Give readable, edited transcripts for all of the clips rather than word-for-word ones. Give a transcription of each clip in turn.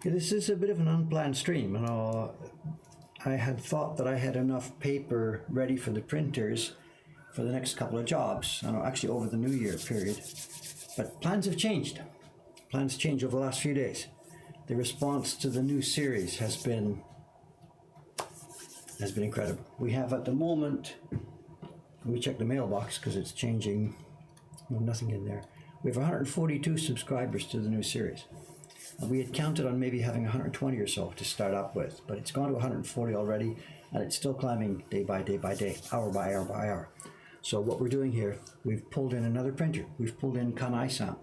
Yeah, this is a bit of an unplanned stream. I had thought that I had enough paper ready for the printers for the next couple of jobs, actually over the New Year period. But plans have changed. Plans change over the last few days. The response to the new series has been incredible. We have at the moment, we check the mailbox because it's changing, nothing in there. We have 142 subscribers to the new series. We had counted on maybe having 120 or so to start up with, but it's gone to 140 already, and it's still climbing day by day by day, hour by hour by hour. So what we're doing here, we've pulled in another printer. We've pulled in Kanai-san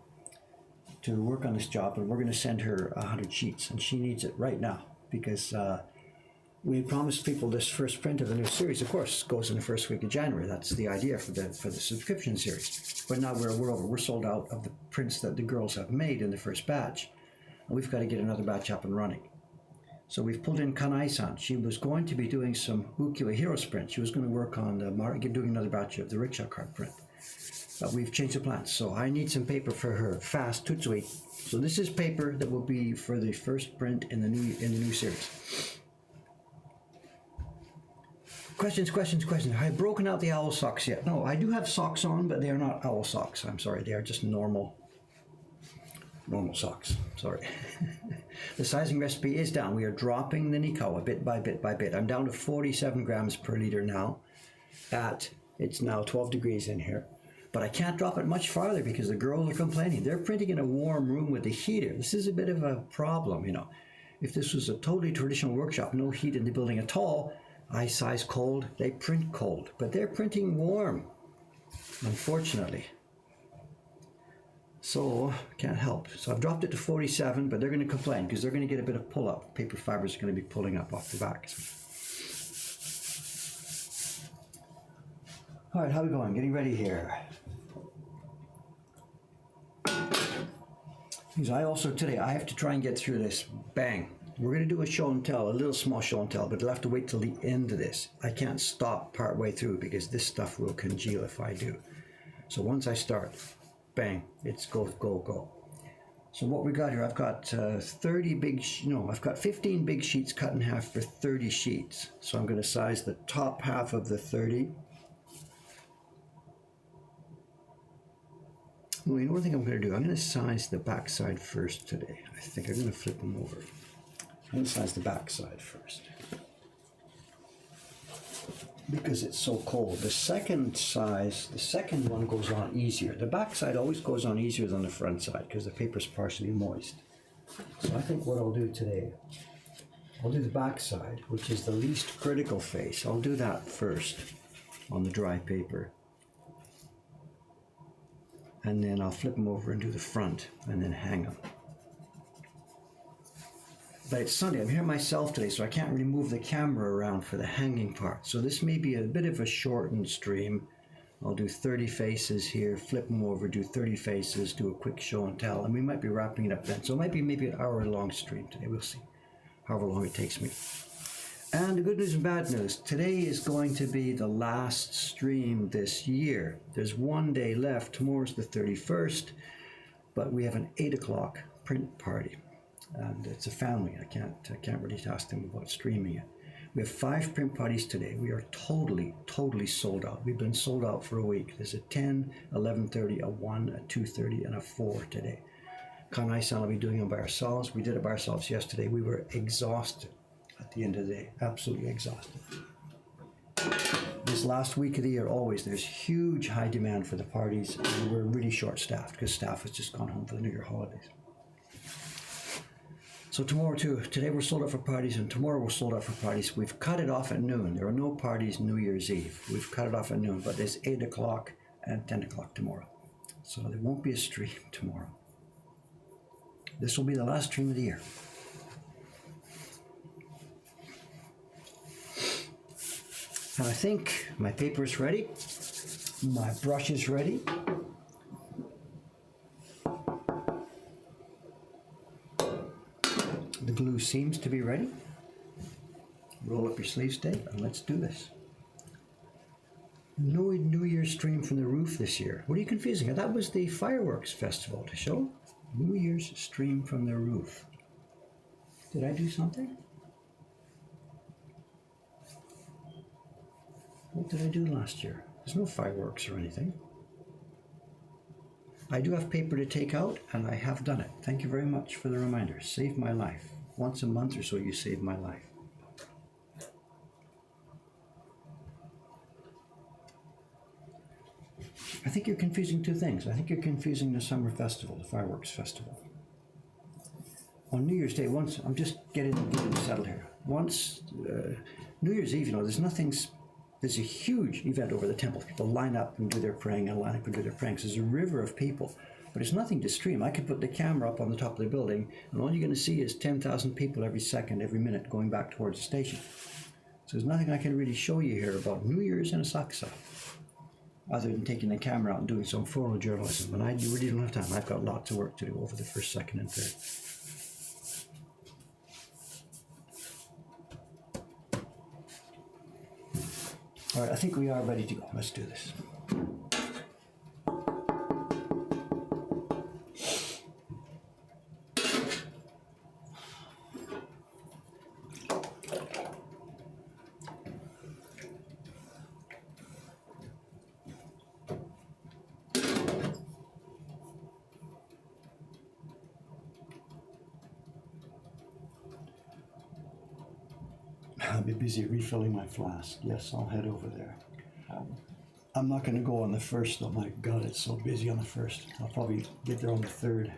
to work on this job, and we're going to send her 100 sheets, and she needs it right now because we promised people this first print of the new series, of course, goes in the first week of January. That's the idea for the subscription series. But now we're over. We're sold out of the prints that the girls have made in the first batch. And we've got to get another batch up and running. So we've pulled in Kanai-san. She was going to be doing some Ukiyo Heroes print. She was going to work on doing another batch of the rickshaw cart print. But we've changed the plans. So I need some paper for her fast Tutsui. So this is paper that will be for the first print in the new series. Questions. Have I broken out the owl socks yet? No, I do have socks on, but they are not owl socks. I'm sorry, they are just normal socks. Sorry. The sizing recipe is down. We are dropping the Nikawa bit by bit by bit. I'm down to 47 grams per liter now. It's now 12 degrees in here. But I can't drop it much farther because the girls are complaining. They're printing in a warm room with a heater. This is a bit of a problem, If this was a totally traditional workshop, no heat in the building at all, I size cold, they print cold. But they're printing warm, unfortunately. So, can't help. So I've dropped it to 47, but they're going to complain because they're going to get a bit of pull-up. Paper fibers are going to be pulling up off the back. All right, how are we going? Getting ready here. Because today, I have to try and get through this. Bang. We're going to do a show and tell, a little small show and tell, but you'll have to wait till the end of this. I can't stop part way through because this stuff will congeal if I do. So once I start, bang, it's go, go, go. So what we got here, I've got I've got 15 big sheets cut in half for 30 sheets. So I'm going to size the top half of the 30. Well, one thing I'm going to do, I'm going to size the back side first today. I think I'm going to flip them over. I'm going to size the back side first because it's so cold. The second one goes on easier. The back side always goes on easier than the front side because the paper is partially moist. So I think what I'll do today, I'll do the back side, which is the least critical face. I'll do that first on the dry paper. And then I'll flip them over and do the front and then hang them. But it's Sunday, I'm here myself today, so I can't really move the camera around for the hanging part. So this may be a bit of a shortened stream. I'll do 30 faces here, flip them over, do 30 faces, do a quick show and tell, and we might be wrapping it up then. So it might be maybe an hour-long stream today, we'll see, however long it takes me. And the good news and bad news, today is going to be the last stream this year. There's one day left, tomorrow's the 31st, but we have an 8 o'clock print party. And it's a family. I can't really ask them about streaming it. We have 5 print parties today. We are totally sold out. We've been sold out for a week. There's a 10, 11:30, a 1, a 2:30, and a 4 today. Kanai-san will be doing them by ourselves. We did it by ourselves yesterday. We were exhausted at the end of the day. Absolutely exhausted. This last week of the year, always, there's huge high demand for the parties. And we're really short-staffed because staff has just gone home for the New Year holidays. So tomorrow too, today we're sold out for parties and tomorrow we're sold out for parties. We've cut it off at noon. There are no parties New Year's Eve. We've cut it off at noon, but there's 8 o'clock and 10 o'clock tomorrow. So there won't be a stream tomorrow. This will be the last stream of the year. And I think my paper is ready. My brush is ready. The glue seems to be ready. Roll up your sleeves, Dave, and let's do this. No New Year's stream from the roof this year. What are you confusing? That was the fireworks festival to show. New Year's stream from the roof. Did I do something? What did I do last year? There's no fireworks or anything. I do have paper to take out, and I have done it. Thank you very much for the reminder. Save my life. Once a month or so, you save my life. I think you're confusing two things. I think you're confusing the summer festival, the fireworks festival. On New Year's Day, once, I'm just getting settled here. Once, New Year's Eve, there's a huge event over the temple. People line up and do their praying and line up and do their praying. So there's a river of people, but it's nothing to stream. I could put the camera up on the top of the building, and all you're going to see is 10,000 people every second, every minute going back towards the station. So there's nothing I can really show you here about New Year's in Asakusa, other than taking the camera out and doing some photojournalism. And I really don't have time. I've got lots of work to do over the first, second, and third. All right, I think we are ready to go. Let's do this. I'll be busy refilling my flask. Yes, I'll head over there. I'm not going to go on the 1st, though. My God, it's so busy on the 1st. I'll probably get there on the 3rd.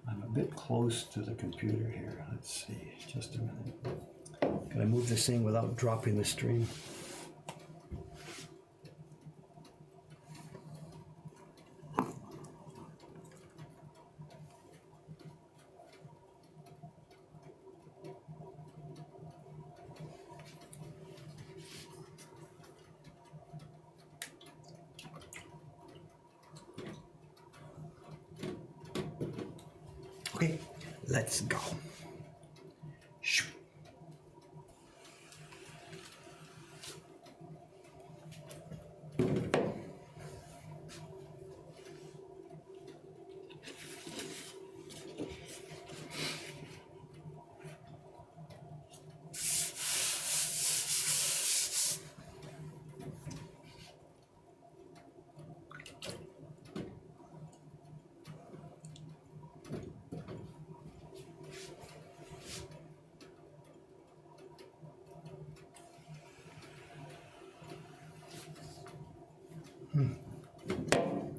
I'm a bit close to the computer here. Let's see, just a minute. Can I move this thing without dropping the stream? Okay, let's go.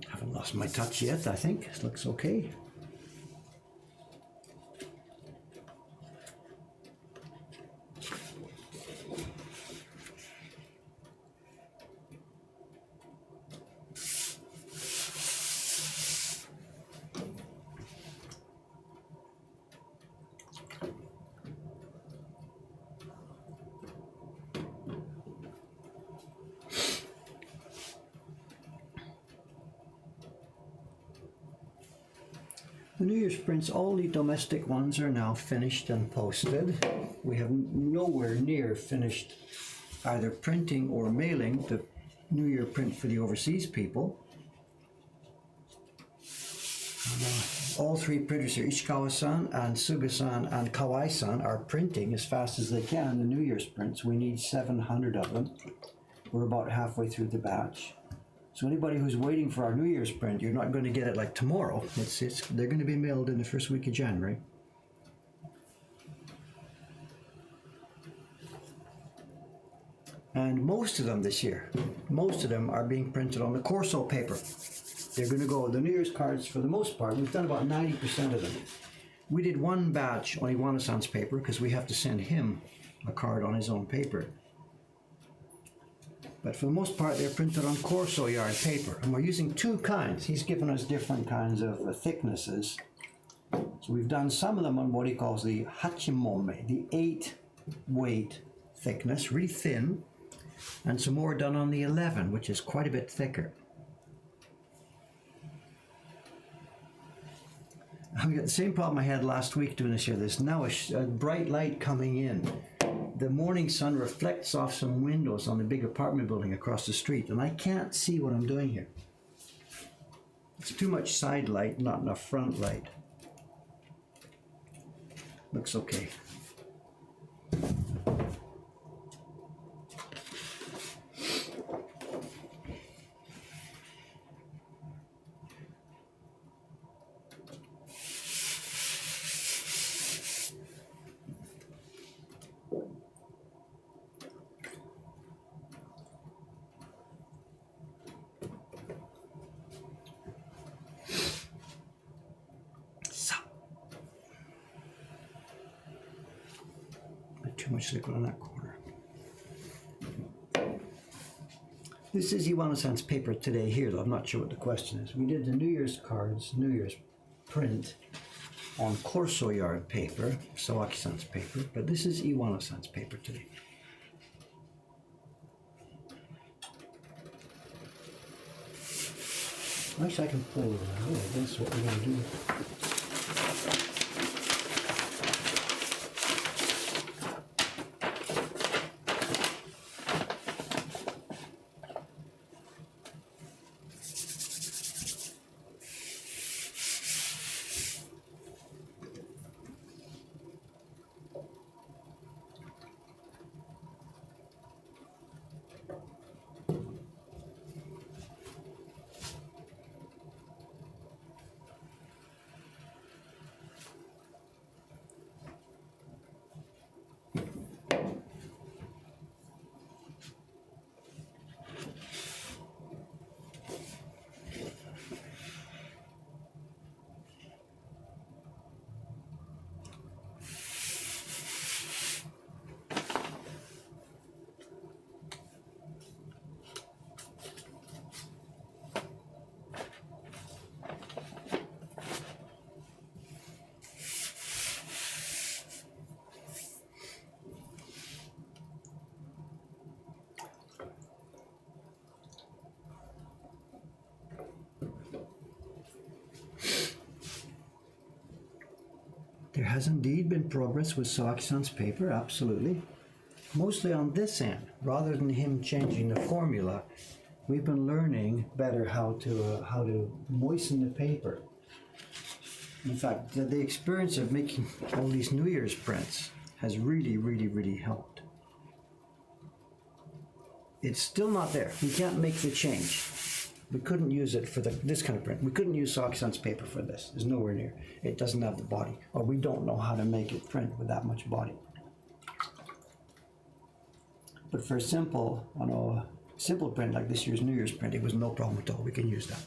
Haven't lost my touch yet, I think. This looks okay. The New Year's prints, all the domestic ones are now finished and posted. We have nowhere near finished either printing or mailing the New Year print for the overseas people. All three printers here, Ishikawa-san and Suga-san and Kawai-san, are printing as fast as they can the New Year's prints. We need 700 of them. We're about halfway through the batch. So anybody who's waiting for our New Year's print, you're not going to get it like tomorrow. They're going to be mailed in the first week of January. And most of them this year, most of them are being printed on the Corso paper. They're going to go, the New Year's cards for the most part, we've done about 90% of them. We did one batch on Iwana-san's paper because we have to send him a card on his own paper. But for the most part, they're printed on Corso yarn paper. And we're using two kinds. He's given us different kinds of thicknesses. So we've done some of them on what he calls the Hachimome, the 8-weight thickness, really thin. And some more done on the 11, which is quite a bit thicker. I've got the same problem I had last week doing this here. There's now a bright light coming in. The morning sun reflects off some windows on the big apartment building across the street, and I can't see what I'm doing here. It's too much side light, not enough front light. Looks okay. Too much liquid on that corner. This is Iwano-san's paper today here, though I'm not sure what the question is. We did the New Year's cards, New Year's print on Corso Yard paper, Sawaki-san's paper, but this is Iwano-san's paper today. Actually, I can pull it out. Oh, that's what we're going to do. There has indeed been progress with Sawaki-san's paper, absolutely. Mostly on this end, rather than him changing the formula, we've been learning better how to moisten the paper. In fact, the experience of making all these New Year's prints has really helped. It's still not there. We can't make the change. We couldn't use it for this kind of print. We couldn't use Sawaki-san's paper for this. It's nowhere near. It doesn't have the body, or we don't know how to make it print with that much body. But for a simple print like this year's New Year's print, it was no problem at all. We can use that.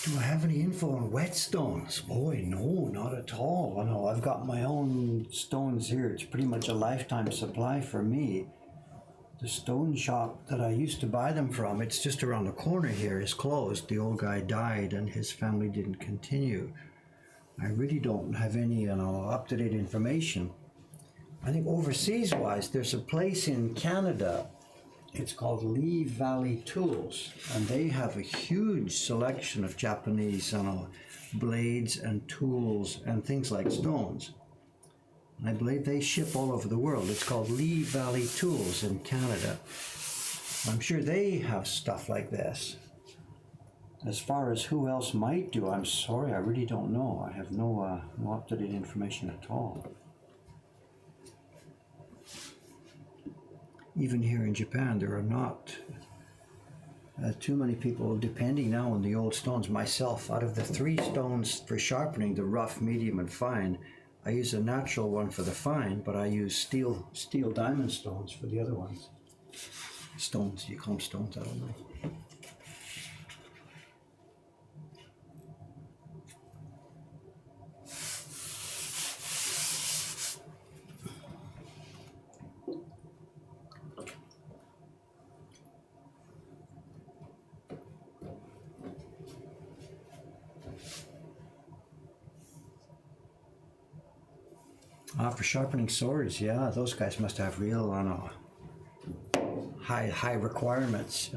Do I have any info on whetstones? Boy, no, not at all. I know I've got my own stones here. It's pretty much a lifetime supply for me. The stone shop that I used to buy them from, it's just around the corner here, is closed. The old guy died and his family didn't continue. I really don't have any, up-to-date information. I think overseas-wise, there's a place in Canada. It's called Lee Valley Tools, and they have a huge selection of Japanese blades and tools and things like stones. And I believe they ship all over the world. It's called Lee Valley Tools in Canada. I'm sure they have stuff like this. As far as who else might do, I'm sorry, I really don't know. I have no up-to-date information at all. Even here in Japan, there are not too many people depending now on the old stones. Myself, out of the 3 stones for sharpening, the rough, medium, and fine, I use a natural one for the fine, but I use steel diamond stones for the other ones. Stones, you call them stones, I don't know. For sharpening swords, yeah, those guys must have real, high requirements,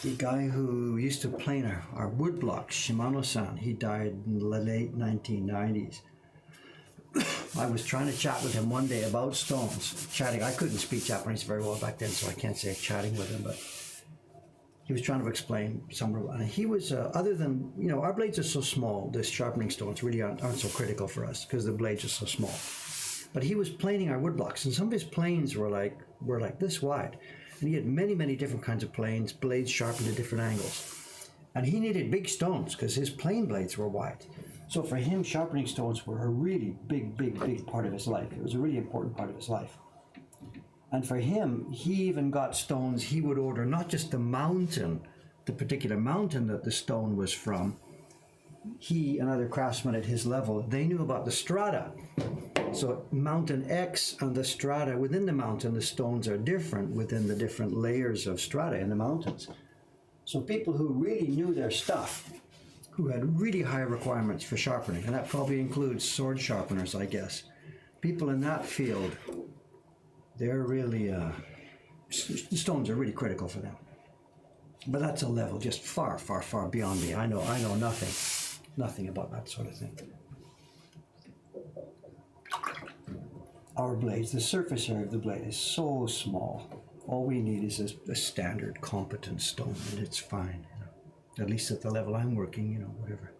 The guy who used to plane our wood blocks, Shimano-san, he died in the late 1990s. I was trying to chat with him one day about stones, chatting. I couldn't speak Japanese very well back then, so I can't say chatting with him, but he was trying to explain somewhere, and he was, other than, our blades are so small, the sharpening stones really aren't so critical for us because the blades are so small. But he was planing our wood blocks, and some of his planes were like this wide. And he had many, many different kinds of planes, blades sharpened at different angles. And he needed big stones because his plane blades were wide. So for him, sharpening stones were a really big part of his life. It was a really important part of his life. And for him, he even got stones. He would order not just the mountain, the particular mountain that the stone was from. He and other craftsmen at his level, they knew about the strata. So mountain X and the strata within the mountain, the stones are different within the different layers of strata in the mountains. So people who really knew their stuff, who had really high requirements for sharpening, and that probably includes sword sharpeners, I guess. People in that field, they're really, the stones are really critical for them. But that's a level just far beyond me. I know nothing about that sort of thing. Our blades, the surface area of the blade is so small. All we need is a standard competent stone, and it's fine. At least at the level I'm working, whatever.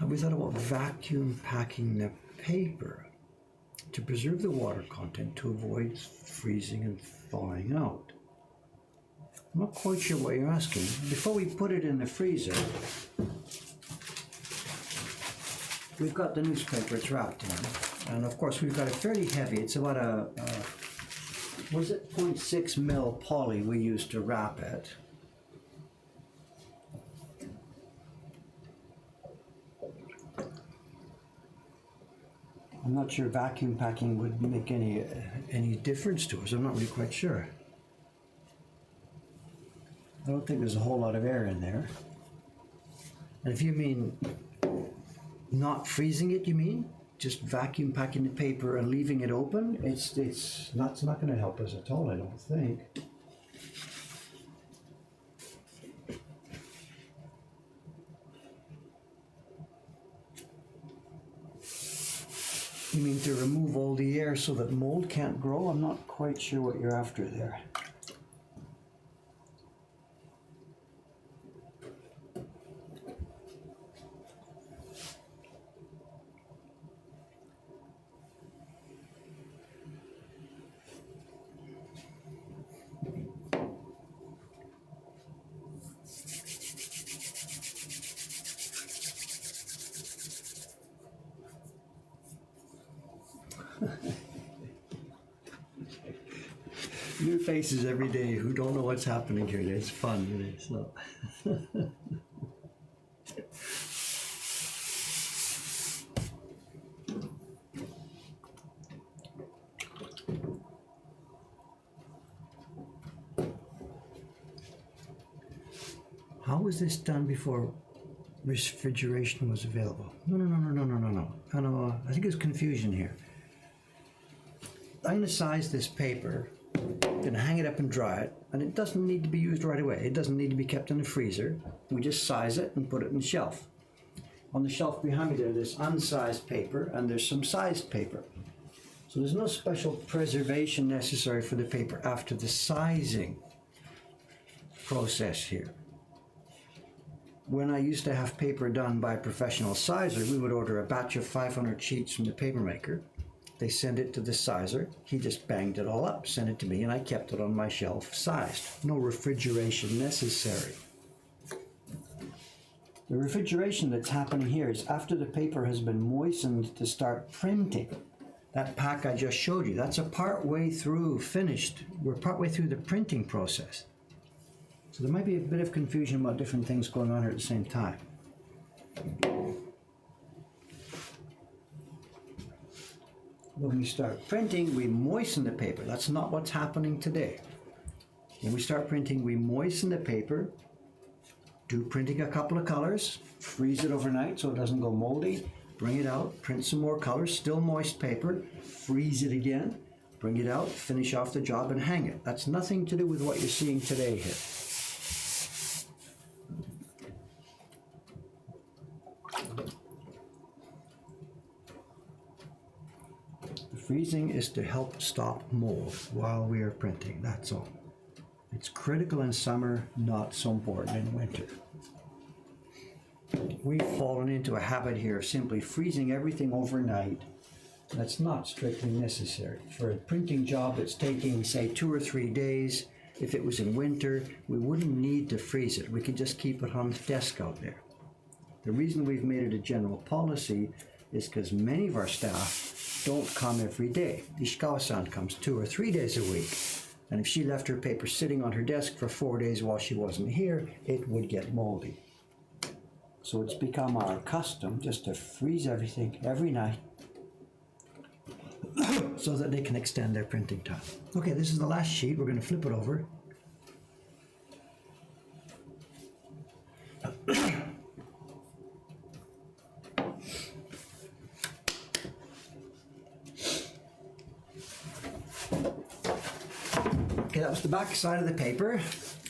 We thought about vacuum packing the paper to preserve the water content to avoid freezing and thawing out. I'm not quite sure what you're asking. Before we put it in the freezer, we've got the newspaper it's wrapped in. And of course we've got it fairly heavy. It's about a 0.6 mil poly we use to wrap it. I'm not sure vacuum packing would make any difference to us. I'm not really quite sure. I don't think there's a whole lot of air in there. And if you mean not freezing it, you mean just vacuum packing the paper and leaving it open, it's not going to help us at all, I don't think. You mean to remove all the air so that mold can't grow? I'm not quite sure what you're after there. New faces every day who don't know what's happening here. It's fun, it is. So. How was this done before refrigeration was available? No. I think there's confusion here. I'm going to size this paper, going to hang it up and dry it, and it doesn't need to be used right away. It doesn't need to be kept in the freezer. We just size it and put it in the shelf. On the shelf behind me there's unsized paper and there's some sized paper. So there's no special preservation necessary for the paper after the sizing process here. When I used to have paper done by a professional sizer, we would order a batch of 500 sheets from the paper maker. They send it to the sizer. He just banged it all up, sent it to me, and I kept it on my shelf sized. No refrigeration necessary. The refrigeration that's happening here is after the paper has been moistened to start printing. That pack I just showed you, that's a part way through finished. We're part way through the printing process. So there might be a bit of confusion about different things going on here at the same time. When we start printing, we moisten the paper. That's not what's happening today. When we start printing, we moisten the paper, do printing a couple of colors, freeze it overnight so it doesn't go moldy, bring it out, print some more colors, still moist paper, freeze it again, bring it out, finish off the job and hang it. That's nothing to do with what you're seeing today here. Freezing is to help stop mold while we are printing, that's all. It's critical in summer, not so important in winter. We've fallen into a habit here of simply freezing everything overnight. That's not strictly necessary. For a printing job that's taking, say, 2 or 3 days, if it was in winter, we wouldn't need to freeze it. We could just keep it on the desk out there. The reason we've made it a general policy is because many of our staff don't come every day. Ishikawa-san comes 2 or 3 days a week. And if she left her paper sitting on her desk for 4 days while she wasn't here, it would get moldy. So it's become our custom just to freeze everything every night so that they can extend their printing time. Okay, this is the last sheet. We're going to flip it over. Okay, that was the back side of the paper.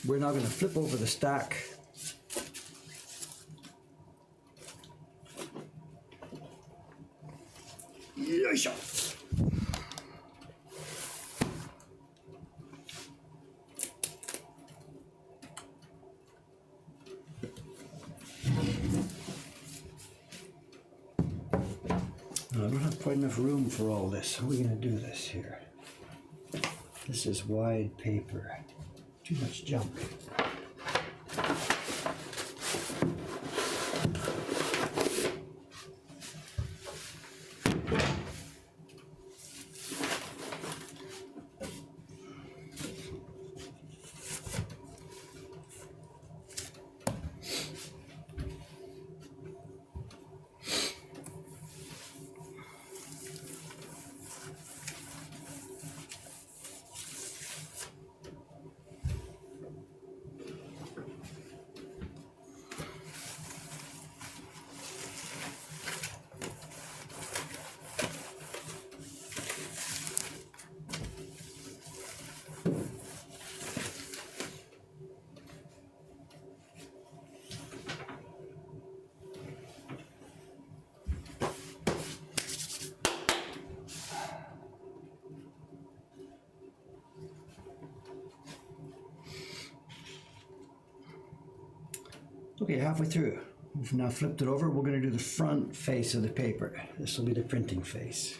We're now going to flip over the stack. Yoisho. I don't have quite enough room for all this. How are we going to do this here? This is wide paper. Too much junk. Okay, halfway through. We've now flipped it over. We're going to do the front face of the paper. This will be the printing face.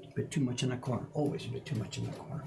A bit too much in that corner. Always a bit too much in that corner.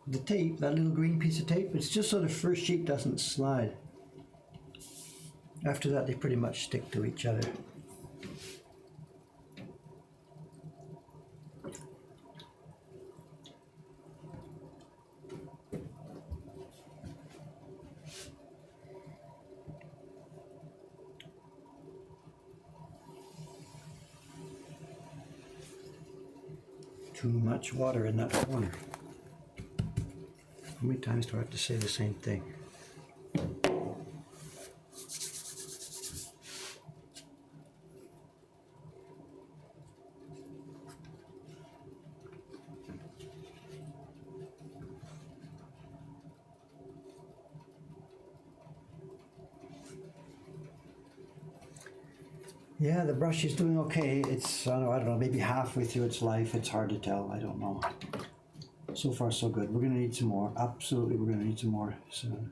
The tape, that little green piece of tape, it's just so the first sheet doesn't slide. After that, they pretty much stick to each other. Too much water in that corner. How many times do I have to say the same thing? Yeah, the brush is doing okay. It's, I don't know, maybe halfway through its life. It's hard to tell. I don't know. So far, so good. We're going to need some more. Absolutely, we're going to need some more soon.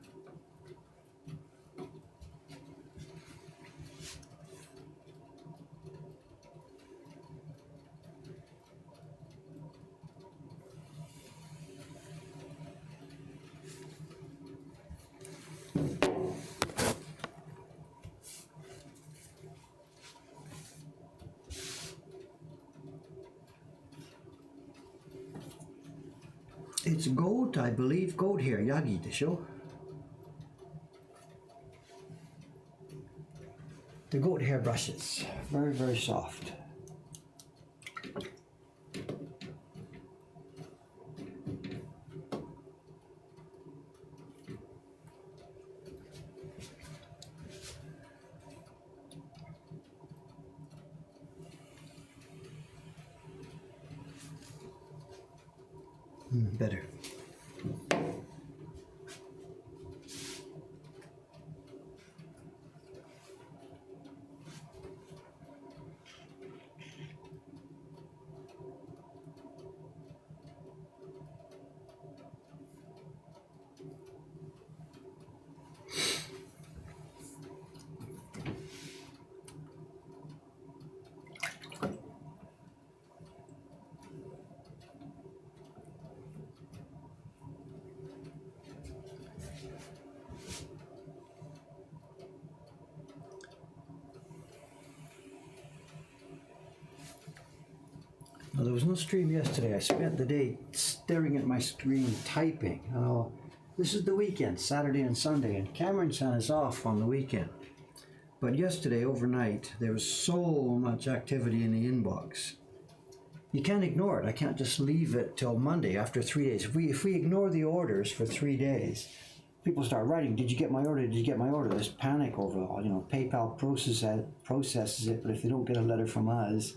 It's goat, I believe. Goat hair, Yagi de show. The goat hair brushes. Very, very soft. Better. Well, there was no stream yesterday. I spent the day staring at my screen typing. This is the weekend, Saturday and Sunday, and Cameron San is off on the weekend. But yesterday, overnight, there was so much activity in the inbox. You can't ignore it. I can't just leave it till Monday after 3 days. If we ignore the orders for 3 days, people start writing, did you get my order? Did you get my order? There's panic over it all. PayPal processes it, but if they don't get a letter from us.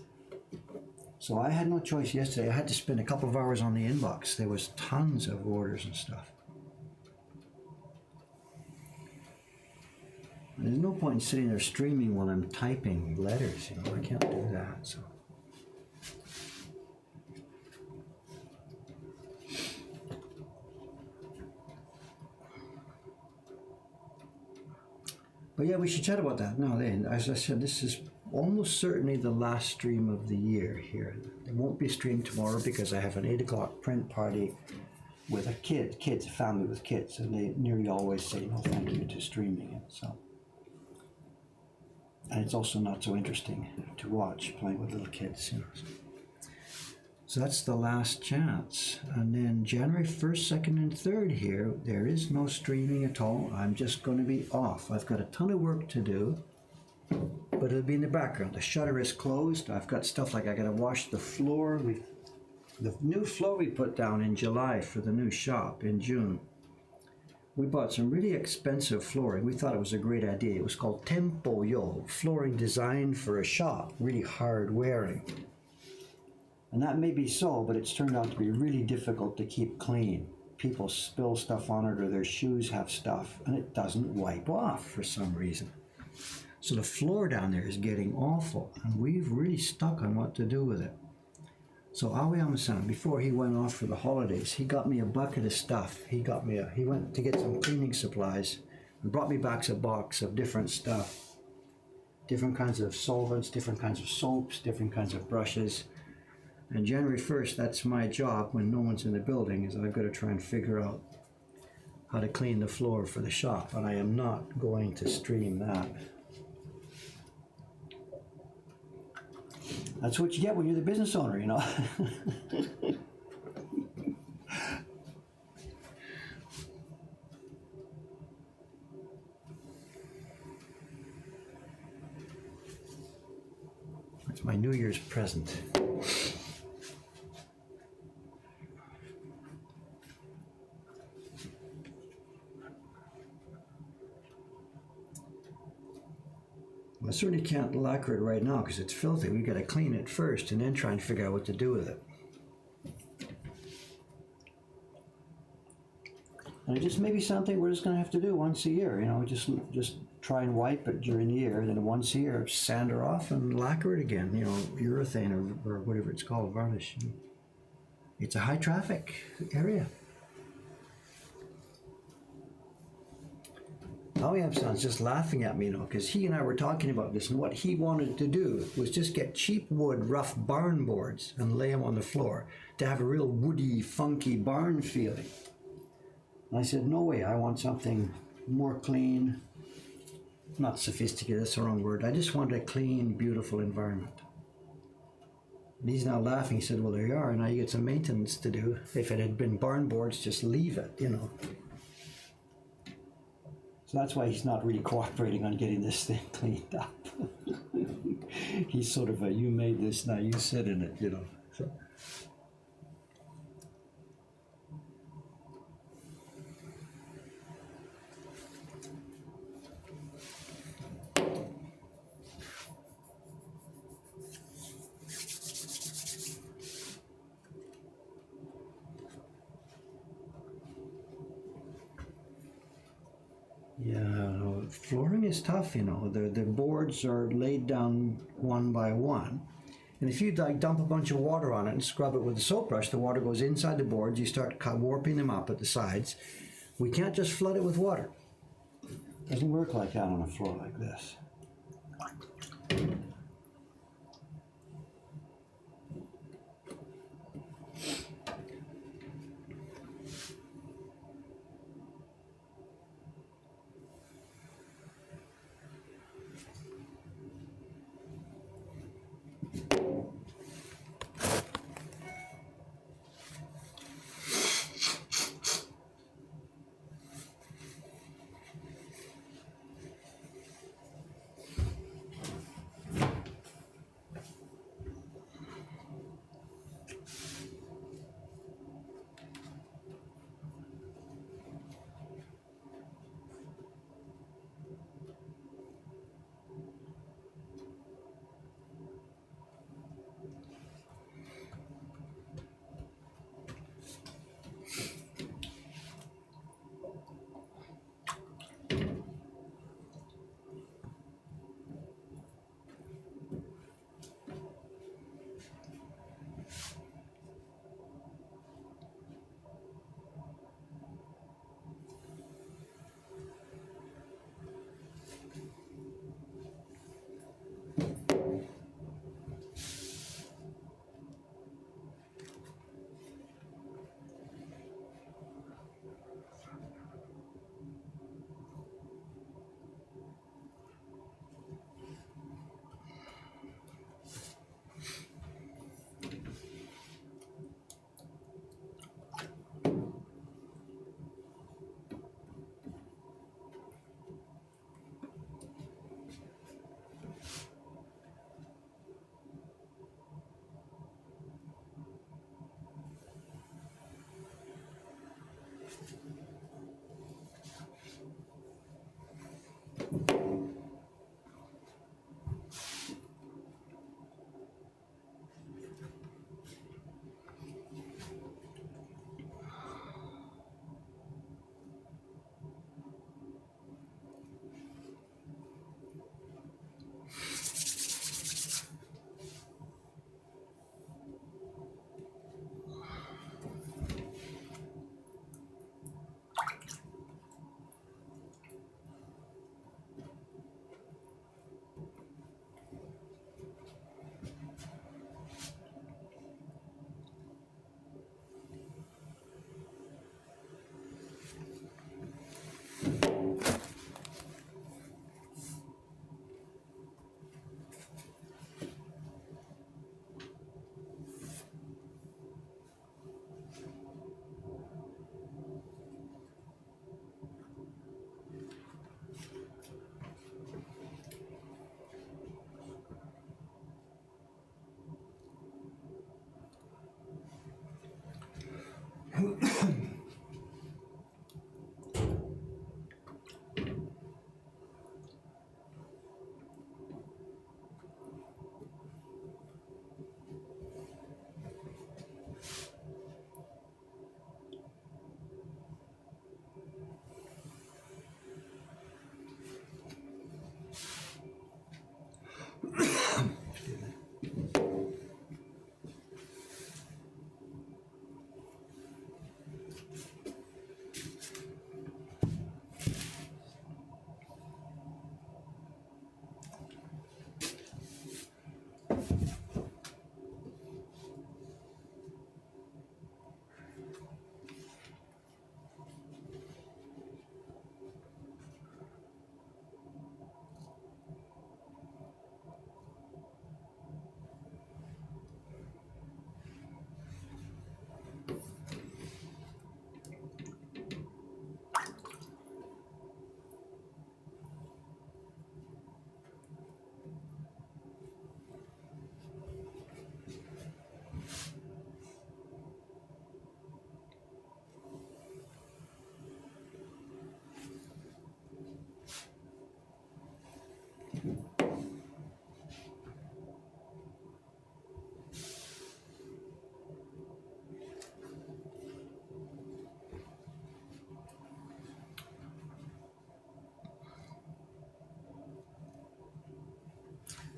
So I had no choice yesterday. I had to spend a couple of hours on the inbox. There was tons of orders and stuff. And there's no point in sitting there streaming while I'm typing letters. I can't do that. So. But yeah, we should chat about that now then. As I said, this is almost certainly the last stream of the year here. There won't be a stream tomorrow because I have an 8 o'clock print party with a family with kids, and they nearly always say no thank you to streaming it. So, and it's also not so interesting to watch playing with little kids. So that's the last chance. And then January 1st, 2nd, and 3rd here, there is no streaming at all. I'm just going to be off. I've got a ton of work to do, but it'll be in the background. The shutter is closed. I've got stuff like I got to wash the floor. The new floor we put down in July for the new shop in June. We bought some really expensive flooring. We thought it was a great idea. It was called Tempo Yo, flooring designed for a shop, really hard wearing. And that may be so, but it's turned out to be really difficult to keep clean. People spill stuff on it, or their shoes have stuff, and it doesn't wipe off for some reason. So the floor down there is getting awful, and we've really stuck on what to do with it. So Aoyama-san, before he went off for the holidays, he got me a bucket of stuff. He went to get some cleaning supplies and brought me back a box of different stuff. Different kinds of solvents, different kinds of soaps, different kinds of brushes. And January 1st, that's my job when no one's in the building, is I've got to try and figure out how to clean the floor for the shop. And I am not going to stream that. That's what you get when you're the business owner, That's my New Year's present. I certainly can't lacquer it right now because it's filthy. We've got to clean it first and then try and figure out what to do with it. And it just may be something we're just going to have to do once a year. Just try and wipe it during the year, then once a year sand her off and lacquer it again. Urethane or whatever it's called, varnish. It's a high traffic area. Aoyama-san's just laughing at me, because he and I were talking about this, and what he wanted to do was just get cheap wood, rough barn boards and lay them on the floor to have a real woody, funky barn feeling. And I said, no way, I want something more clean, not sophisticated, that's the wrong word. I just want a clean, beautiful environment. And he's now laughing. He said, well, there you are, now you get some maintenance to do. If it had been barn boards, just leave it, So that's why he's not really cooperating on getting this thing cleaned up. He's sort of you made this, now you sit in it, So. Yeah, flooring is tough, The boards are laid down one by one. And if you dump a bunch of water on it and scrub it with a soap brush, the water goes inside the boards. You start warping them up at the sides. We can't just flood it with water. It doesn't work like that on a floor like this.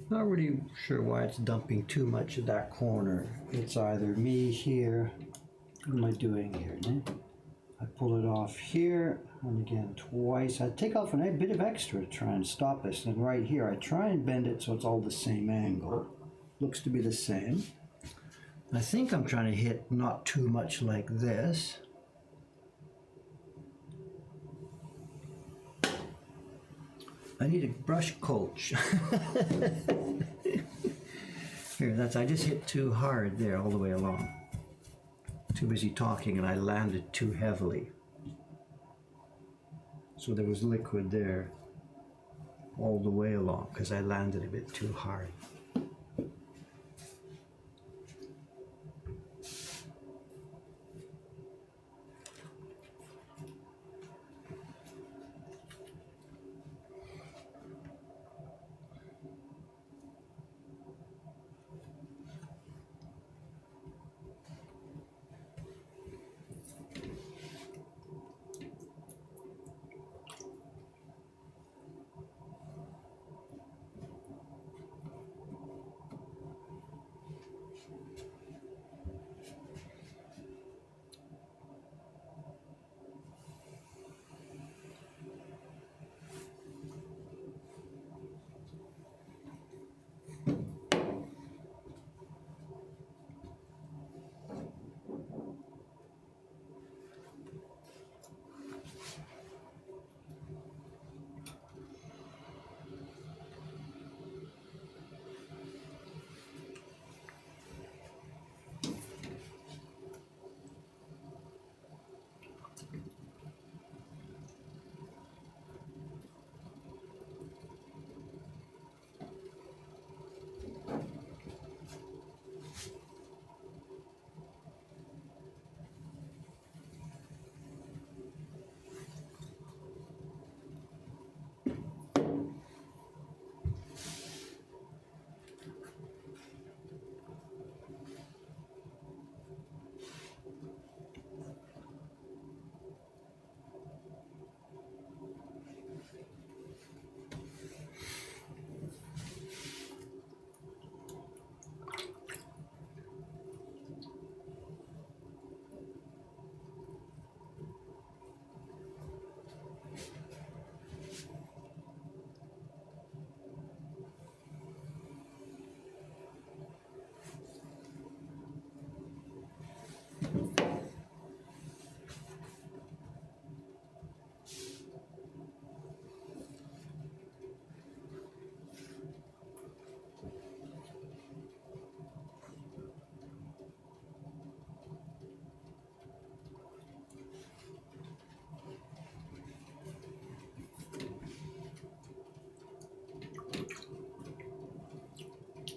Not really sure why it's dumping too much of that corner. It's either me here. What am I doing here? I pull it off here, and again twice. I take off a bit of extra to try and stop this. And right here, I try and bend it so it's all the same angle. Looks to be the same. I think I'm trying to hit not too much like this. I need a brush coach. Here, I just hit too hard there all the way along. Too busy talking and I landed too heavily. So there was liquid there all the way along because I landed a bit too hard.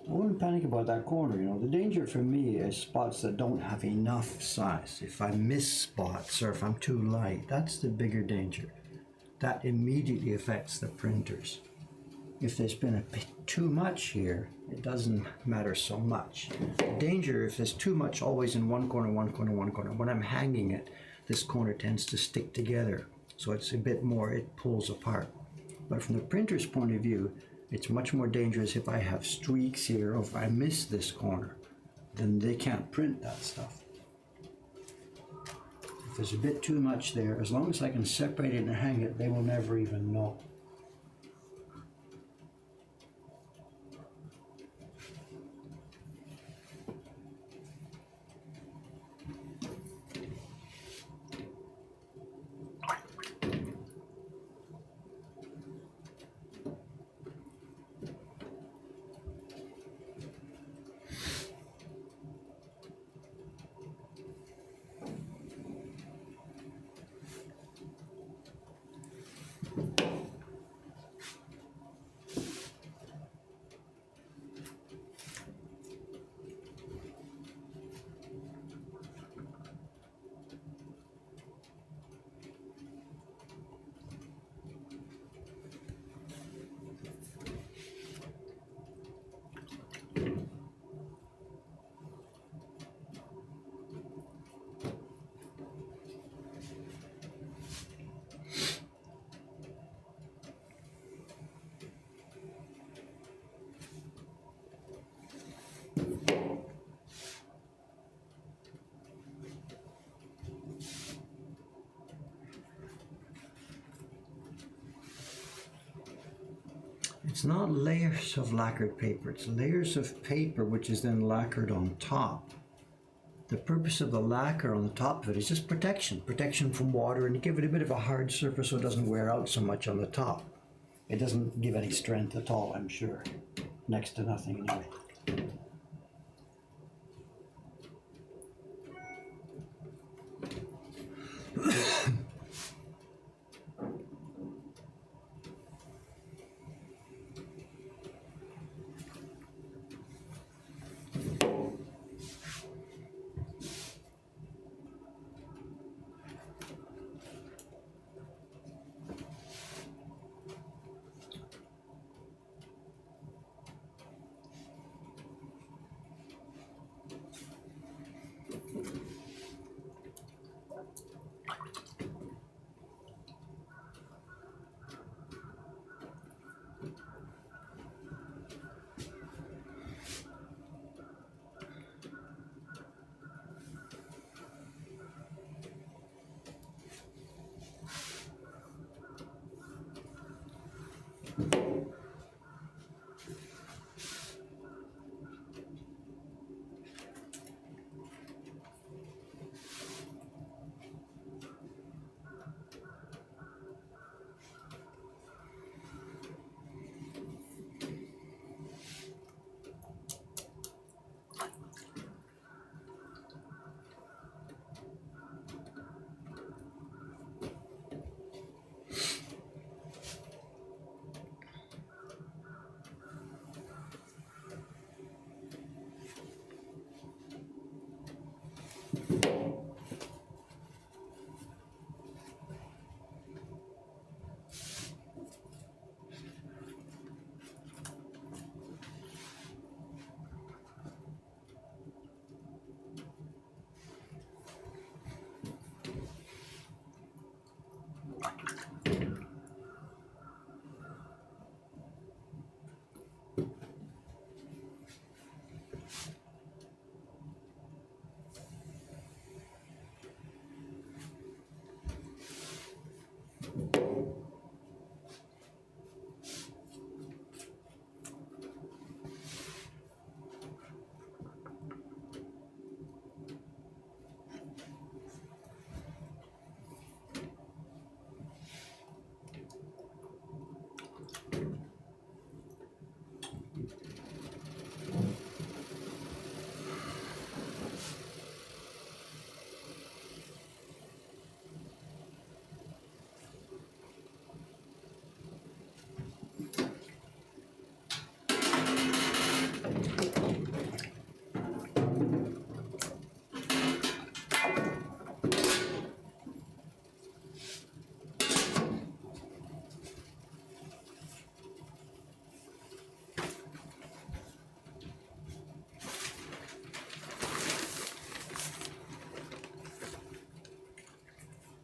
I wouldn't panic about that corner, you know. The danger for me is spots that don't have enough size. If I miss spots or if I'm too light, that's the bigger danger. That immediately affects the printers. If there's been a bit too much here, it doesn't matter so much. The danger, if there's too much always in one corner, one corner, one corner, when I'm hanging it, this corner tends to stick together. So it's a bit more, it pulls apart. But from the printer's point of view, it's much more dangerous if I have streaks here or if I miss this corner. Then they can't print that stuff. If there's a bit too much there, as long as I can separate it and hang it, they will never even know. It's not layers of lacquered paper, it's layers of paper which is then lacquered on top. The purpose of the lacquer on the top of it is just protection from water, and to give it a bit of a hard surface so it doesn't wear out so much on the top. It doesn't give any strength at all, I'm sure. Next to nothing anyway.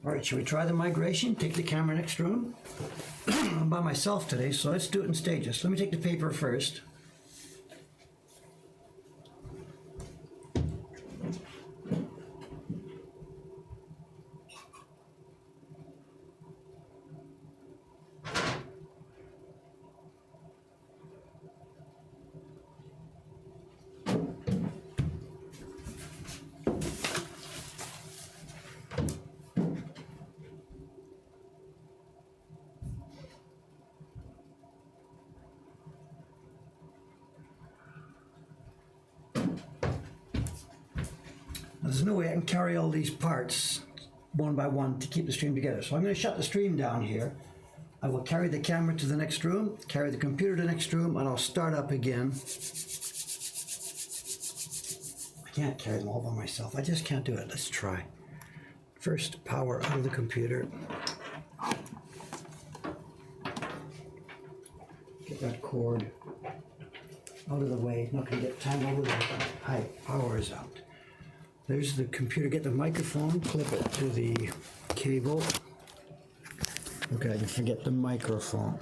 All right, should we try the migration? Take the camera next room? I'm by myself today, so let's do it in stages. Let me take the paper first. There's no way I can carry all these parts one by one to keep the stream together. So I'm going to shut the stream down here. I will carry the camera to the next room, carry the computer to the next room, and I'll start up again. I can't carry them all by myself. I just can't do it. Let's try. First, power out of the computer. Get that cord out of the way. Not going to get tangled with it. Hi, power is out. There's the computer. Get the microphone, clip it to the cable. Okay, I can forget the microphone.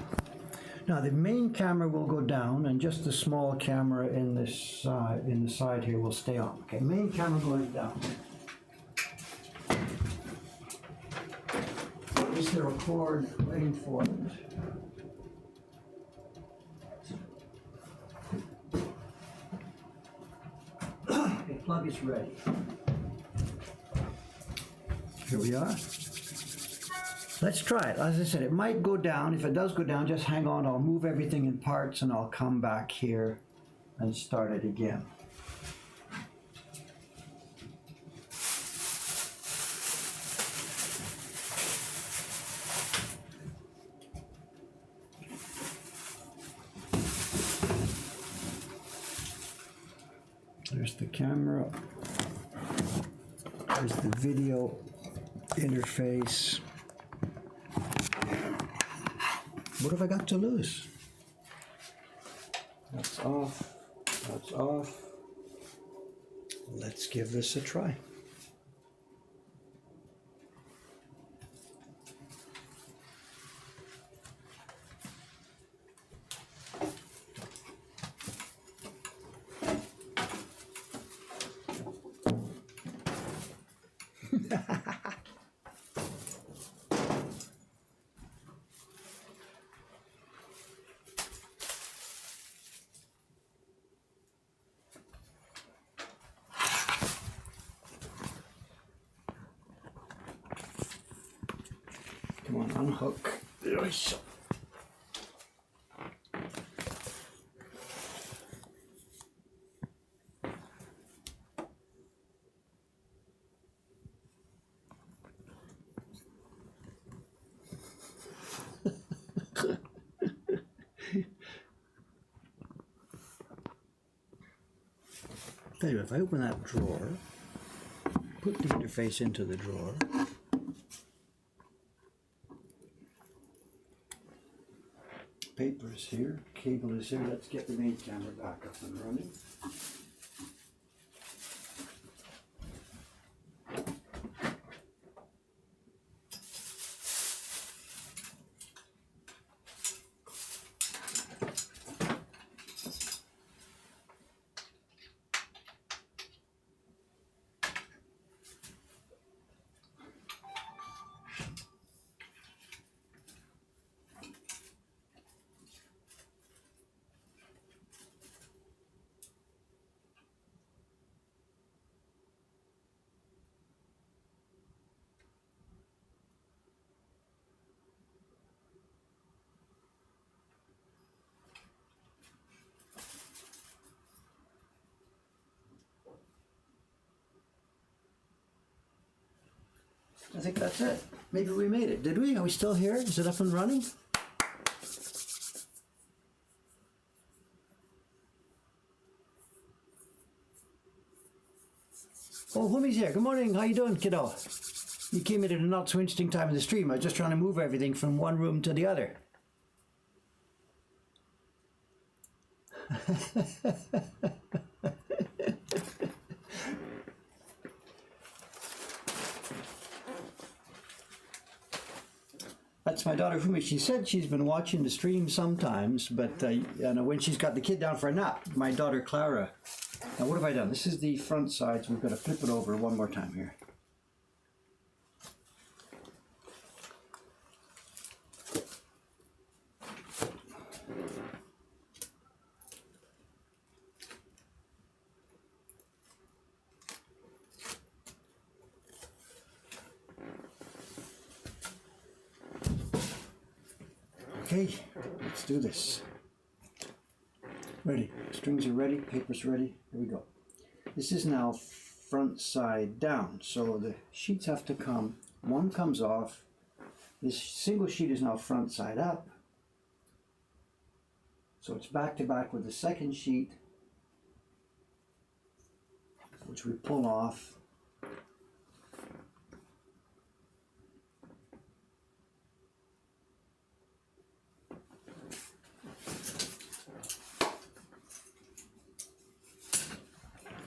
Now the main camera will go down, and just the small camera in this side, in the side here, will stay on. Okay, main camera going down. Is there a cord waiting for it? plug is ready. Here we are. Let's try it. As I said, it might go down. If it does go down, just hang on. I'll move everything in parts and I'll come back here and start it again. There's the camera. There's the video interface. What have I got to lose? That's off. That's off. Let's give this a try. Come on, unhook. Yes. Tell you, if I open that drawer, put the interface into the drawer, paper is here, cable is here. Let's get the main camera back up and running. I think that's it. Maybe we made it. Did we? Are we still here? Is it up and running? Oh, Hummy's here. Good morning. How you doing, kiddo? You came in at a not so interesting time in the stream. I was just trying to move everything from one room to the other. That's my daughter Fumi. She said she's been watching the stream sometimes, but when she's got the kid down for a nap, my daughter Clara. Now what have I done? This is the front side, so we've got to flip it over one more time here. Okay, let's do this. Ready, strings are ready, paper's ready, here we go. This is now front side down, so the sheets have to come, one comes off, this single sheet is now front side up, so it's back to back with the second sheet, which we pull off.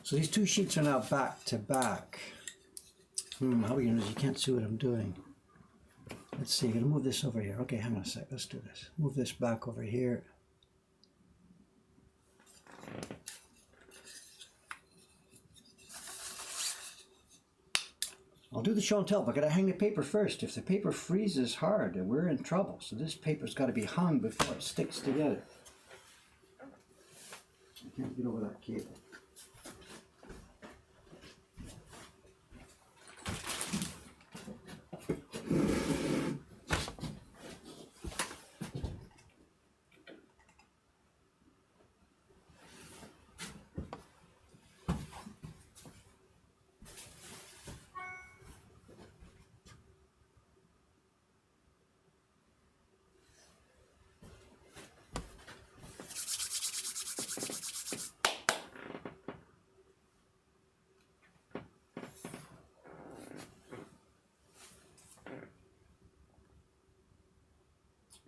So these two sheets are now back to back. How are we going to do this? You can't see what I'm doing. Let's see, I'm going to move this over here. Okay, hang on a sec, let's do this. Move this back over here. I'll do the show and tell, but I gotta hang the paper first. If the paper freezes hard, we're in trouble. So this paper's got to be hung before it sticks together. I can't get over that cable.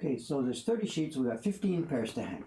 Okay, so there's 30 sheets, we got 15 pairs to hang.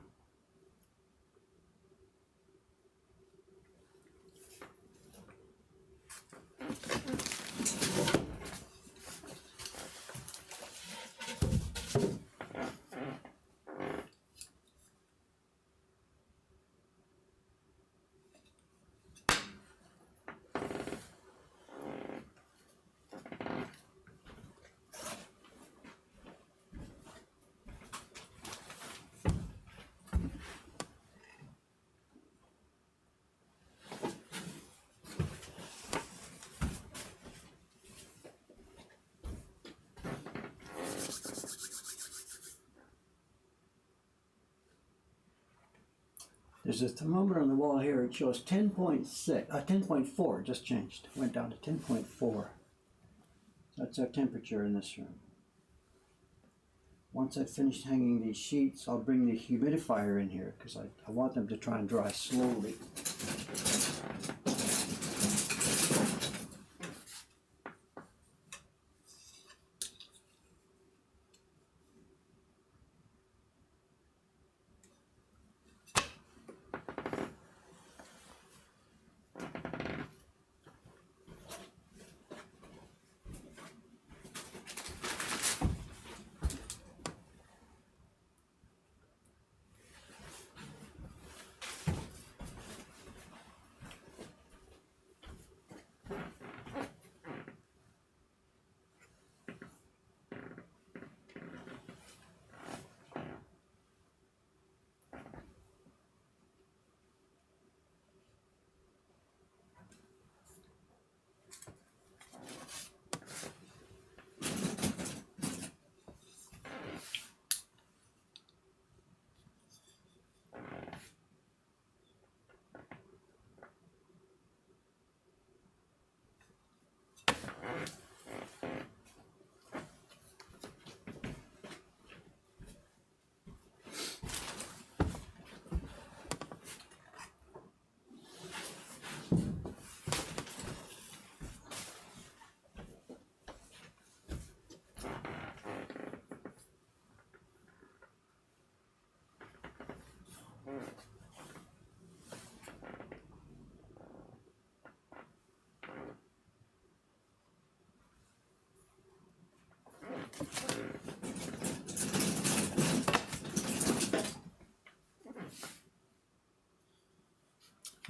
There's a thermometer on the wall here. It shows 10.6, 10.4, just changed. Went down to 10.4. That's our temperature in this room. Once I've finished hanging these sheets, I'll bring the humidifier in here because I want them to try and dry slowly.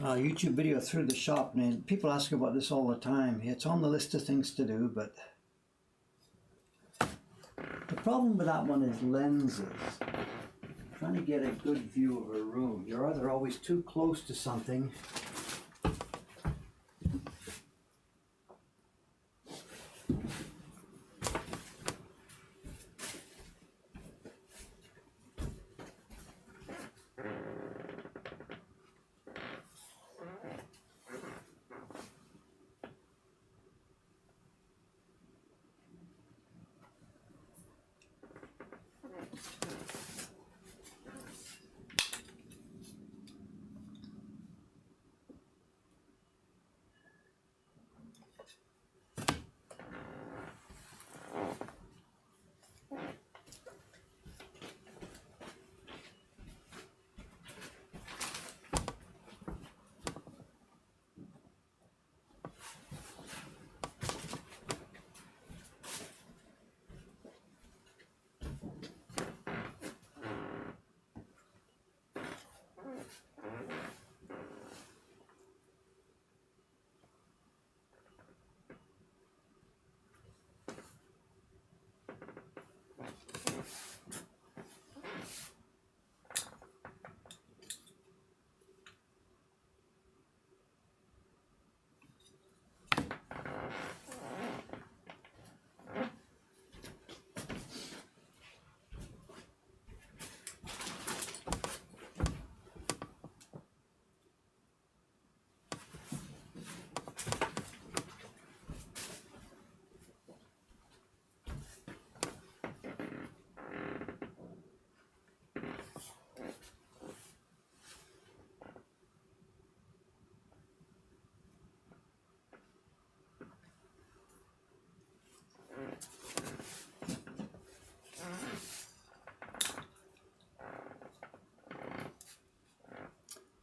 YouTube video through the shop, and people ask about this all the time. It's on the list of things to do, but the problem with that one is lenses. Trying to get a good view of a room. You're either always too close to something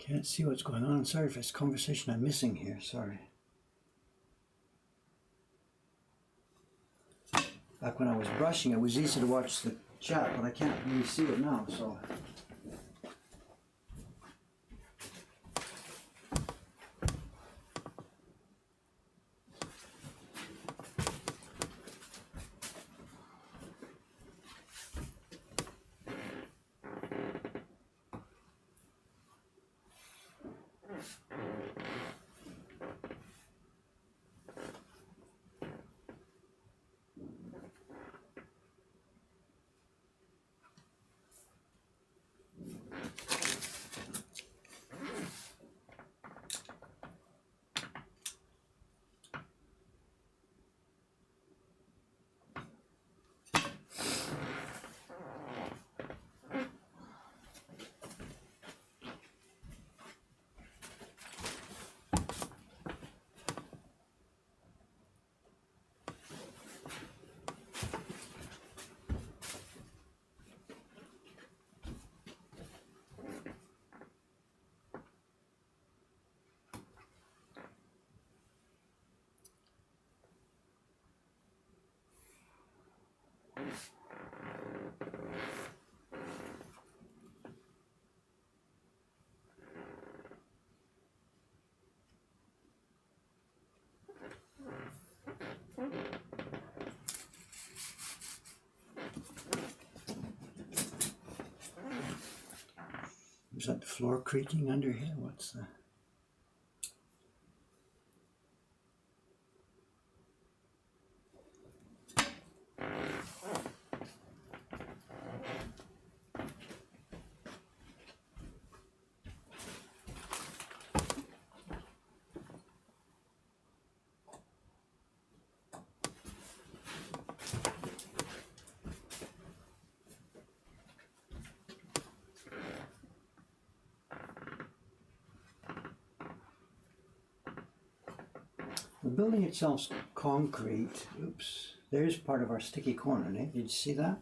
Can't see what's going on. Sorry if it's conversation I'm missing here. Sorry. Back when I was brushing, it was easy to watch the chat, but I can't really see it now, so. Is that the floor creaking under here? What's the... The building itself's concrete. Oops. There's part of our sticky corner, Nate. Did you see that?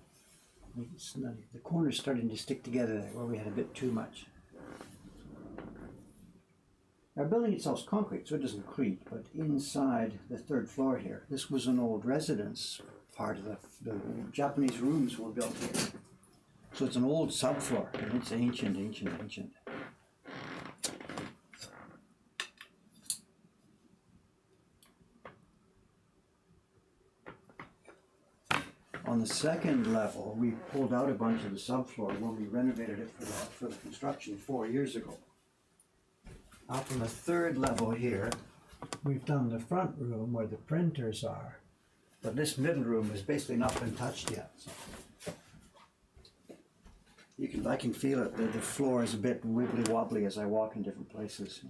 It's not, the corner's starting to stick together there where we had a bit too much. Our building itself's concrete, so it doesn't creak, but inside the third floor here, this was an old residence part of the Japanese rooms were built here. So it's an old subfloor, and it's ancient. On the second level, we pulled out a bunch of the subfloor when we renovated it for the construction 4 years ago. Up on the third level here, we've done the front room where the printers are, but this middle room has basically not been touched yet. So I can feel it. The floor is a bit wibbly wobbly as I walk in different places.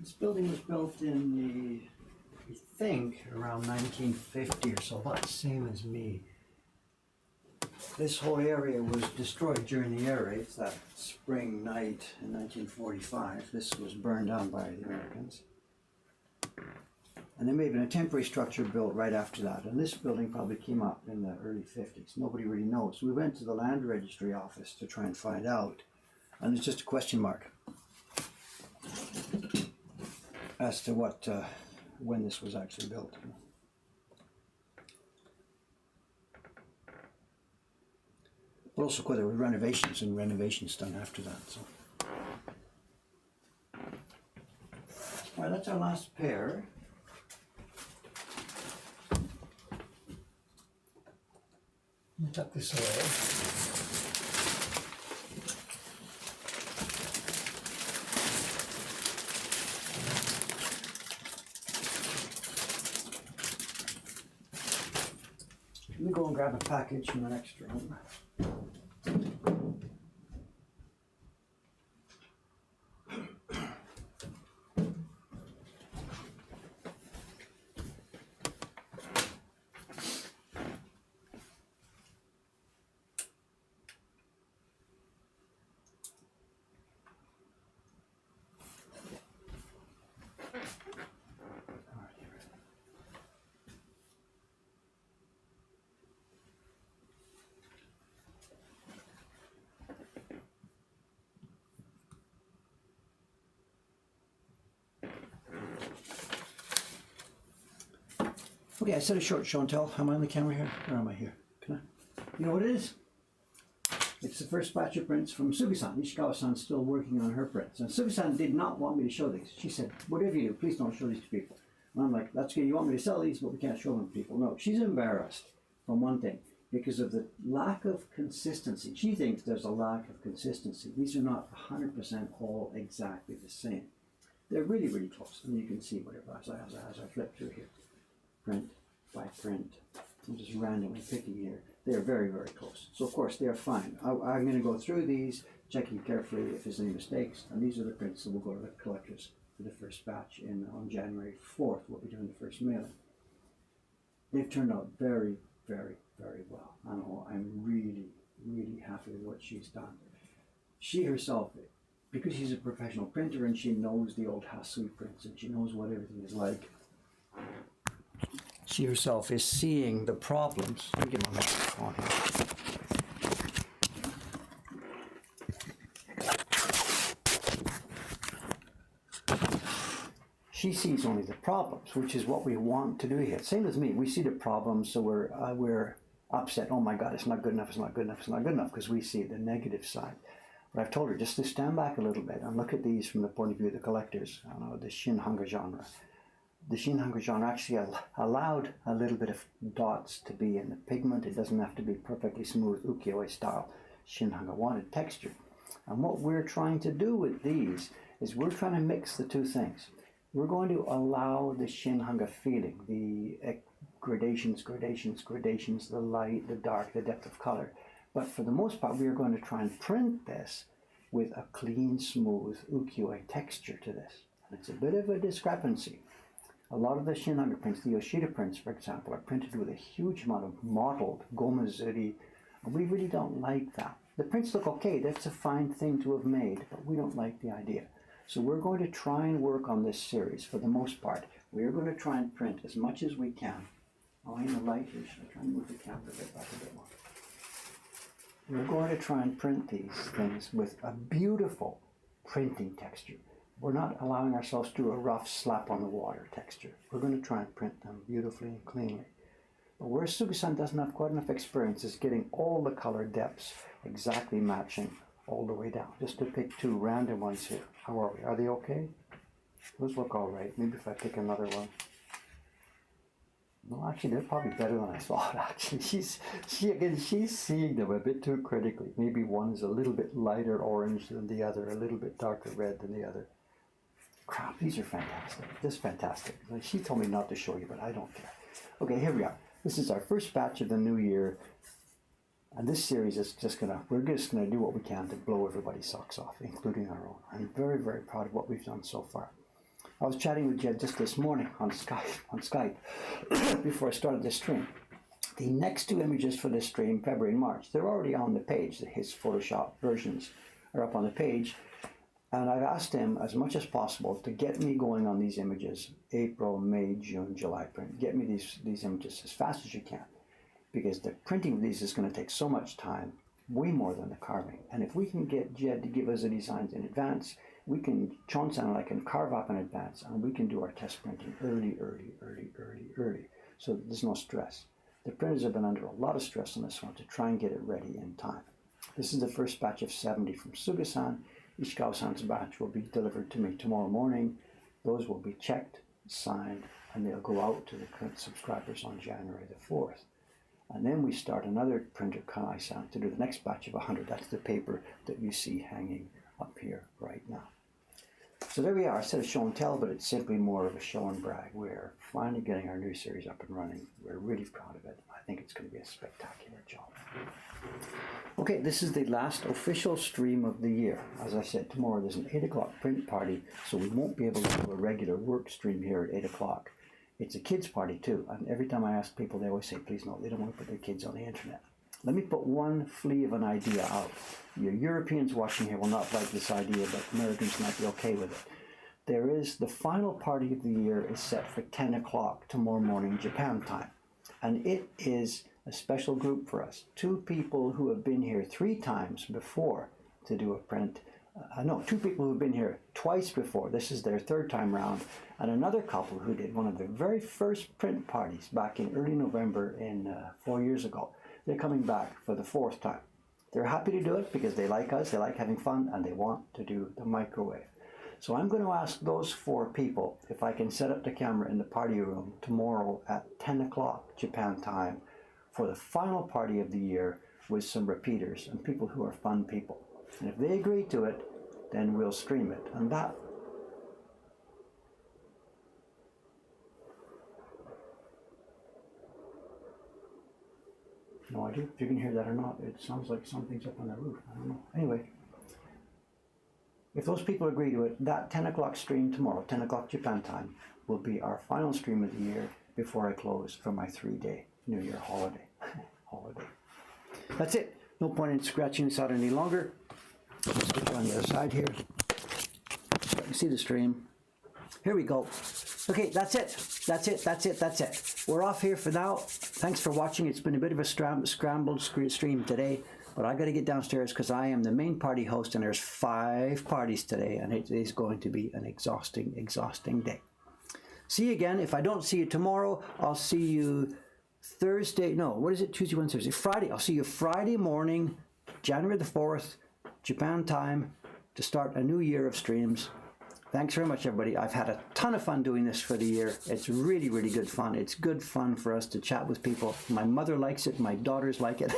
This building was built in I think, around 1950 or so, about the same as me. This whole area was destroyed during the air raids that spring night in 1945. This was burned down by the Americans. And there may have been a temporary structure built right after that. And this building probably came up in the early 50s. Nobody really knows. We went to the land registry office to try and find out. And it's just a question mark as to when this was actually built. But also quite there were renovations done after that. So. All right, that's our last pair. Let me tuck this away. Let me go and grab a package from the next room. Okay, I said a short show and tell. Am I on the camera here? Or am I here? Can I? You know what it is? It's the first batch of prints from Sugi-san. Ishikawa-san's still working on her prints. And Sugi-san did not want me to show these. She said, whatever you do, please don't show these to people. And I'm like, that's good. You want me to sell these, but we can't show them to people. No, she's embarrassed, from one thing, because of the lack of consistency. She thinks there's a lack of consistency. These are not 100% all exactly the same. They're really, really close. And you can see whatever as I flip through here. Print by print. I'm just randomly picking here. They're very, very close. So of course they're fine. I'm going to go through these, checking carefully if there's any mistakes. And these are the prints that will go to the collectors for the first batch on January 4th. We'll be doing the first mailing. They've turned out very, very, very well. I'm really, really happy with what she's done. She herself, because she's a professional printer and she knows the old Hasui prints and she knows what everything is like, she herself is seeing the problems. Let me get my microphone here. She sees only the problems, which is what we want to do here. Same as me. We see the problems, so we're upset. Oh my God, it's not good enough, it's not good enough, it's not good enough, because we see the negative side. But I've told her just to stand back a little bit and look at these from the point of view of the collectors, the Shin-hanga genre. The Shin-hanga genre actually allowed a little bit of dots to be in the pigment. It doesn't have to be perfectly smooth ukiyo-e style. Shin-hanga wanted texture. And what we're trying to do with these is we're trying to mix the two things. We're going to allow the Shin-hanga feeling, the gradations, the light, the dark, the depth of color. But for the most part, we are going to try and print this with a clean, smooth ukiyo-e texture to this. And it's a bit of a discrepancy. A lot of the Shin-hanga prints, the Yoshida prints, for example, are printed with a huge amount of mottled gomazuri, and we really don't like that. The prints look okay, that's a fine thing to have made, but we don't like the idea. So we're going to try and work on this series for the most part. We're going to try and print as much as we can. Oh, I'm in the light here, should I try and move the camera a bit back a bit more? We're going to try and print these things with a beautiful printing texture. We're not allowing ourselves to do a rough slap on the water texture. We're going to try and print them beautifully and cleanly. But where Sugi-san doesn't have quite enough experience is getting all the color depths exactly matching all the way down. Just to pick two random ones here. How are we? Are they okay? Those look all right. Maybe if I pick another one. No, actually, they're probably better than I thought, actually. She's seeing them a bit too critically. Maybe one is a little bit lighter orange than the other, a little bit darker red than the other. Crap, these are fantastic. This is fantastic. She told me not to show you, but I don't care. Okay, here we are. This is our first batch of the new year. And this series is we're just gonna do what we can to blow everybody's socks off, including our own. I'm very, very proud of what we've done so far. I was chatting with Jed just this morning on Skype before I started this stream. The next two images for this stream, February and March, they're already on the page. His Photoshop versions are up on the page. And I've asked him as much as possible to get me going on these images, April, May, June, July print. Get me these images as fast as you can. Because the printing of these is going to take so much time, way more than the carving. And if we can get Jed to give us the designs in advance, we can, Chonsan and I can carve up in advance, and we can do our test printing early. So there's no stress. The printers have been under a lot of stress on this one to try and get it ready in time. This is the first batch of 70 from Suga-san. Ishikawa-san's batch will be delivered to me tomorrow morning. Those will be checked, signed, and they'll go out to the current subscribers on January the 4th. And then we start another printer, Kanai-san, to do the next batch of 100. That's the paper that you see hanging up here right now. So there we are. I said a show and tell, but it's simply more of a show and brag. We're finally getting our new series up and running. We're really proud of it. I think it's going to be a spectacular job. Okay, this is the last official stream of the year. As I said, tomorrow there's an 8 o'clock print party, so we won't be able to do a regular work stream here at 8 o'clock. It's a kids' party too, and every time I ask people, they always say, please no, they don't want to put their kids on the internet. Let me put one flea of an idea out. Your Europeans watching here will not like this idea, but Americans might be okay with it. There is, the final party of the year is set for 10 o'clock tomorrow morning Japan time. And it is a special group for us. Two people who have been here 3 times before to do a print. No, 2 people who have been here twice before. This is their 3rd time round. And another couple who did one of their very first print parties back in early November 4 years ago. They're coming back for the 4th time. They're happy to do it because they like us, they like having fun, and they want to do the microwave. So I'm going to ask those 4 people if I can set up the camera in the party room tomorrow at 10 o'clock Japan time for the final party of the year with some repeaters and people who are fun people. And if they agree to it, then we'll stream it. And that no idea if you can hear that or not. It sounds like something's up on the roof. I don't know. Anyway, if those people agree to it, that 10 o'clock stream tomorrow, 10 o'clock Japan time, will be our final stream of the year before I close for my 3-day New Year holiday. That's it. No point in scratching this out any longer. Let's switch on the other side here. So you can see the stream. Here we go. Okay, that's it. We're off here for now. Thanks for watching. It's been a bit of a scrambled stream today, but I got to get downstairs because I am the main party host, and there's 5 parties today, and it is going to be an exhausting day. See you again. If I don't see you tomorrow, I'll see you Thursday. No, what is it? Tuesday, Wednesday, Thursday, Friday. I'll see you Friday morning, January the 4th, Japan time, to start a new year of streams. Thanks very much, everybody. I've had a ton of fun doing this for the year. It's really good fun. It's good fun for us to chat with people. My mother likes it. My daughters like it.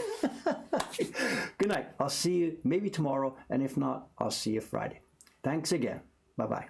Good night. I'll see you maybe tomorrow, and if not, I'll see you Friday. Thanks again. Bye-bye.